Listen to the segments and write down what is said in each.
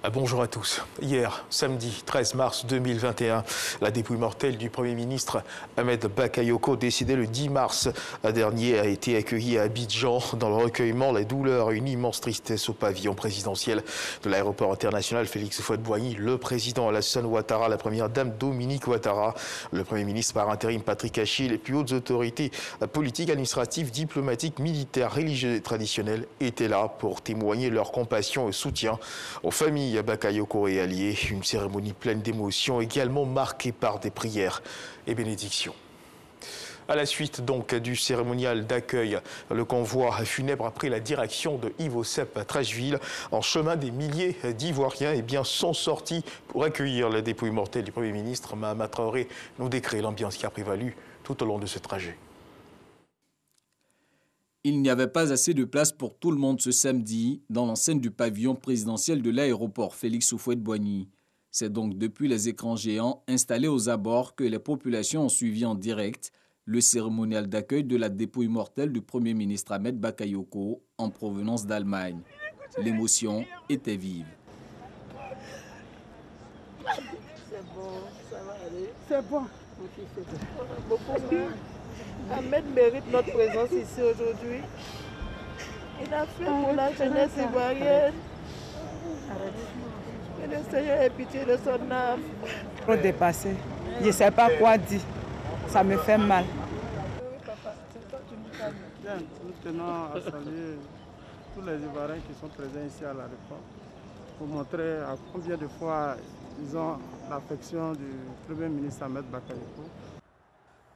Bonjour à tous. Hier, samedi 13 mars 2021, la dépouille mortelle du Premier ministre Ahmed Bakayoko, décédé le 10 mars dernier, a été accueillie à Abidjan. Dans le recueillement, la douleur, une immense tristesse au pavillon présidentiel de l'aéroport international Félix Houphouët-Boigny. Le président Alassane Ouattara, la première dame Dominique Ouattara, le Premier ministre par intérim Patrick Achille, les plus hautes autorités politiques, administratives, diplomatiques, militaires, religieuses et traditionnelles étaient là pour témoigner leur compassion et soutien aux familles Bakayoko et alliés. Une cérémonie pleine d'émotions, également marquée par des prières et bénédictions. À la suite donc du cérémonial d'accueil, le convoi funèbre a pris la direction de Ivosep Trècheville. En chemin, des milliers d'Ivoiriens sont sortis pour accueillir la dépouille mortelle du Premier ministre. Mahama Traoré nous décrit l'ambiance qui a prévalu tout au long de ce trajet. Il n'y avait pas assez de place pour tout le monde ce samedi dans l'enceinte du pavillon présidentiel de l'aéroport Félix Houphouët-Boigny. C'est donc depuis les écrans géants installés aux abords que les populations ont suivi en direct le cérémonial d'accueil de la dépouille mortelle du Premier ministre Ahmed Bakayoko en provenance d'Allemagne. L'émotion était vive. C'est bon, ça va aller. C'est bon. Beaucoup mieux. Ahmed mérite notre présence ici aujourd'hui. Il a fait pour la jeunesse ivoirienne. Que le Seigneur ait pitié de son âme. Trop dépassé. Je ne sais pas quoi dire. Ça me fait mal. Nous tenons à saluer tous les Ivoiriens qui sont présents ici à l'aéroport pour montrer à combien de fois ils ont l'affection du Premier ministre Ahmed Bakayoko.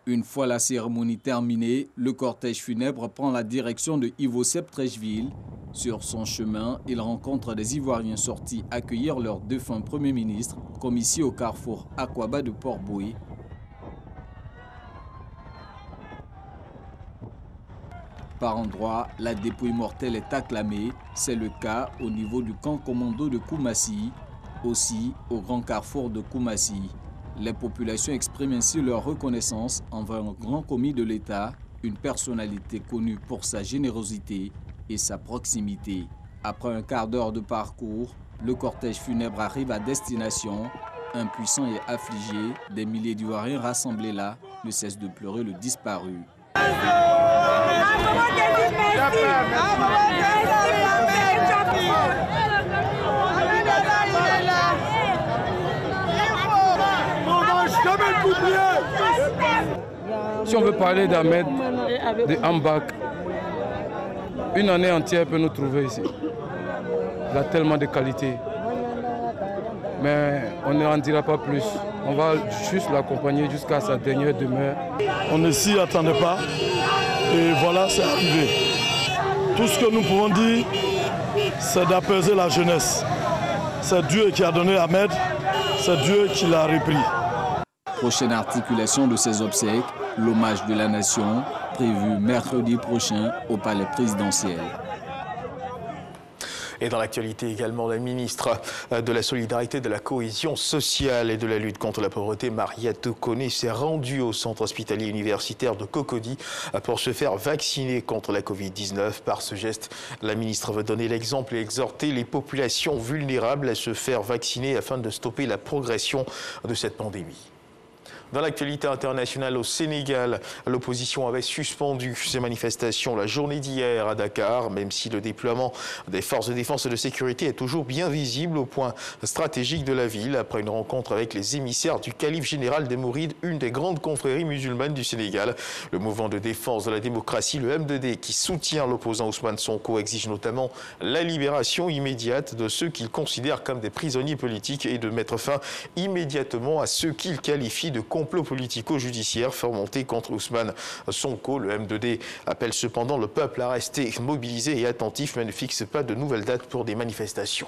Une fois la cérémonie terminée, le cortège funèbre prend la direction de Ivosep Trècheville. Sur son chemin, il rencontre des Ivoiriens sortis accueillir leur défunt Premier ministre, comme ici au carrefour Akwaba de Port-Boué. Par endroits, la dépouille mortelle est acclamée. C'est le cas au niveau du camp commando de Koumassi, aussi au grand carrefour de Koumassi. Les populations expriment ainsi leur reconnaissance envers un grand commis de l'État, une personnalité connue pour sa générosité et sa proximité. Après un quart d'heure de parcours, le cortège funèbre arrive à destination. Impuissants et affligés, des milliers d'Ivoiriens rassemblés là ne cessent de pleurer le disparu. Si on veut parler d'Ahmed, de Ambak, une année entière peut nous trouver ici. Il a tellement de qualités. Mais on n'en dira pas plus. On va juste l'accompagner jusqu'à sa dernière demeure. On ne s'y attendait pas. Et voilà, c'est arrivé. Tout ce que nous pouvons dire, c'est d'apaiser la jeunesse. C'est Dieu qui a donné Ahmed, c'est Dieu qui l'a repris. Prochaine articulation de ces obsèques, l'hommage de la nation, prévu mercredi prochain au palais présidentiel. Et dans l'actualité également, la ministre de la Solidarité, de la Cohésion sociale et de la lutte contre la pauvreté, Mariette Koné, s'est rendue au centre hospitalier universitaire de Cocody pour se faire vacciner contre la Covid-19. Par ce geste, la ministre veut donner l'exemple et exhorter les populations vulnérables à se faire vacciner afin de stopper la progression de cette pandémie. Dans l'actualité internationale au Sénégal, l'opposition avait suspendu ses manifestations la journée d'hier à Dakar, même si le déploiement des forces de défense et de sécurité est toujours bien visible au point stratégique de la ville. Après une rencontre avec les émissaires du calife général des Mourides, une des grandes confréries musulmanes du Sénégal, le mouvement de défense de la démocratie, le M2D, qui soutient l'opposant Ousmane Sonko, exige notamment la libération immédiate de ceux qu'il considère comme des prisonniers politiques et de mettre fin immédiatement à ceux qu'il qualifie de complot politico-judiciaire fomenté contre Ousmane Sonko. Le M2D appelle cependant le peuple à rester mobilisé et attentif, mais ne fixe pas de nouvelles dates pour des manifestations.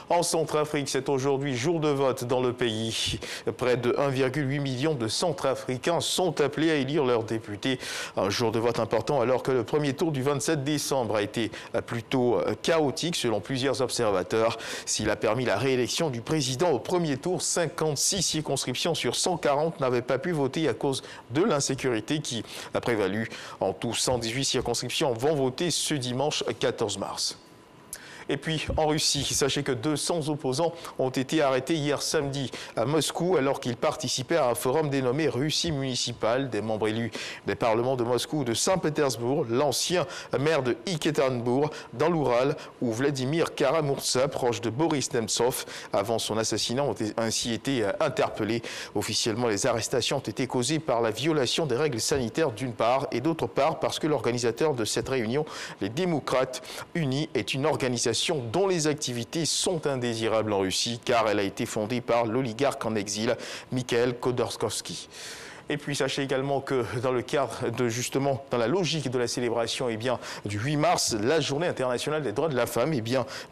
En Centrafrique, c'est aujourd'hui jour de vote dans le pays. Près de 1,8 million de Centrafricains sont appelés à élire leurs députés. Un jour de vote important alors que le premier tour du 27 décembre a été plutôt chaotique selon plusieurs observateurs. S'il a permis la réélection du président au premier tour, 56 circonscriptions sur 140 n'avaient pas pu voter à cause de l'insécurité qui a prévalu. En tout, 118 circonscriptions vont voter ce dimanche 14 mars. Et puis en Russie, sachez que 200 opposants ont été arrêtés hier samedi à Moscou alors qu'ils participaient à un forum dénommé Russie municipale. Des membres élus des parlements de Moscou ou de Saint-Pétersbourg, l'ancien maire de Ekaterinbourg dans l'Oural où Vladimir Kara-Murza, proche de Boris Nemtsov, avant son assassinat, ont ainsi été interpellés. Officiellement, les arrestations ont été causées par la violation des règles sanitaires d'une part et d'autre part parce que l'organisateur de cette réunion, les démocrates unis, est une organisation dont les activités sont indésirables en Russie car elle a été fondée par l'oligarque en exil Mikhail Khodorkovsky. Et puis sachez également que dans le cadre de justement, dans la logique de la célébration du 8 mars, la journée internationale des droits de la femme,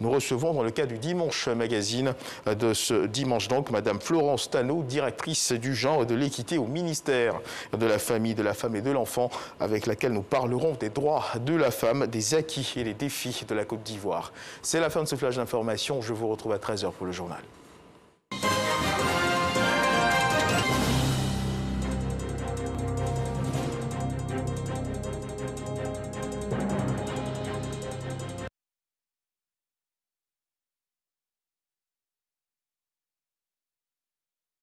nous recevons dans le cadre du Dimanche Magazine de ce dimanche donc, Madame Florence Tano, directrice du genre et de l'équité au ministère de la Famille, de la Femme et de l'Enfant, avec laquelle nous parlerons des droits de la femme, des acquis et des défis de la Côte d'Ivoire. C'est la fin de ce flash d'information. Je vous retrouve à 13h pour le journal.